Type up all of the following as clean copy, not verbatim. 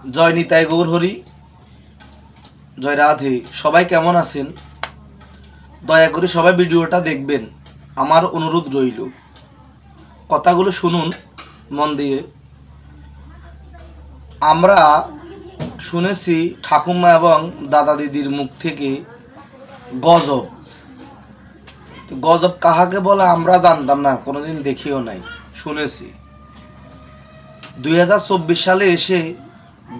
জয় নিতাই গৌর হরি, জয় রাধে। সবাই কেমন আছেন? দয়া করে সবাই ভিডিওটা দেখবেন, আমার অনুরোধ রইল। কথাগুলো শুনুন মন দিয়ে। আমরা শুনেছি ঠাকুমা এবং দাদা দিদির মুখ থেকে গজব। গজব কাহাকে বলে আমরা জানতাম না, কোনোদিন দেখিও নাই, শুনেছি। 2024 সালে এসে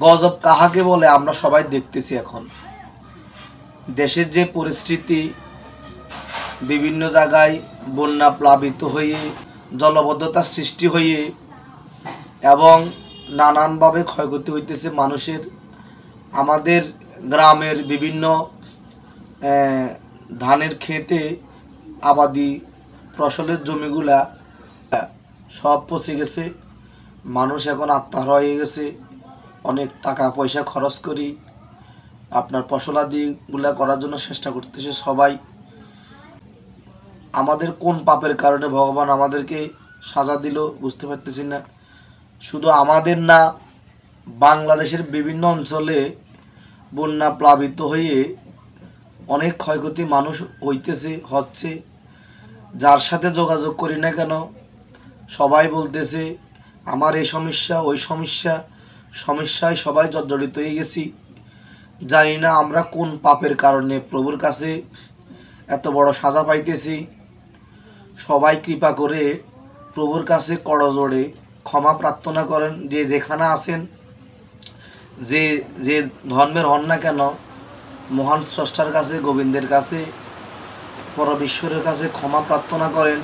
গজব কাহাকে বলে আমরা সবাই দেখতেছি। এখন দেশের যে পরিস্থিতি, বিভিন্ন জায়গায় বন্যা প্লাবিত হয়ে, জলবদ্ধতা সৃষ্টি হয়ে এবং নানানভাবে ক্ষয়ক্ষতি হইতেছে মানুষের। আমাদের গ্রামের বিভিন্ন ধানের ক্ষেতে আবাদি ফসলের জমিগুলা সব পচে গেছে। মানুষ এখন আত্মহারা হয়ে গেছে। অনেক টাকা পয়সা খরচ করি আপনার ফসলাদিগুলা করার জন্য চেষ্টা করতেছে সবাই। আমাদের কোন পাপের কারণে ভগবান আমাদেরকে সাজা দিল বুঝতে পারতেছি না। শুধু আমাদের না, বাংলাদেশের বিভিন্ন অঞ্চলে বন্যা প্লাবিত হয়ে অনেক ক্ষয়ক্ষতি মানুষ হচ্ছে। যার সাথে যোগাযোগ করি না কেন সবাই বলতেছে আমার এই সমস্যা, ওই সমস্যায় সবাই জর্জরিত হয়ে গেছি। জানি না আমরা কোন পাপের কারণে প্রভুর কাছে এত বড় সাজা পাইতেছি। সবাই কৃপা করে প্রভুর কাছে করজোড়ে ক্ষমা প্রার্থনা করেন। যে যেখানে আছেন, যে ধর্মের হন না কেন, মহান স্রষ্টার কাছে, গোবিন্দের কাছে, পরমেশ্বরের কাছে ক্ষমা প্রার্থনা করেন,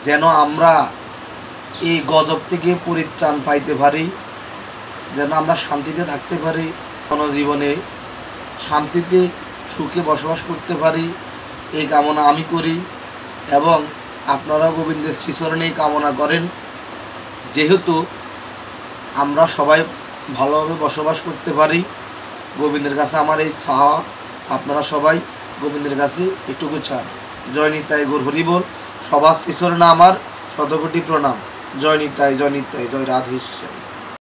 যেন আমরা এই গজব থেকে পরিত্রাণ পাইতে পারি, যেন আমরা শান্তিতে থাকতে পারি, জনজীবনে শান্তিতে সুখে বসবাস করতে পারি। এই কামনা আমি করি এবং আপনারা গোবিন্দের শ্রীচরণে কামনা করেন। যেহেতু আমরা সবাই ভালোভাবে বসবাস করতে পারি, গোবিন্দের কাছে আমার এই চাওয়া, আপনারা সবাই গোবিন্দের কাছে এটুকু চান। জয় নিতাই গৌর হরি বল। সবার শ্রীচরণে আমার শতকোটি প্রণাম। জয় নিতাই, জয় নিতাই, জয় রাধেশ্বর।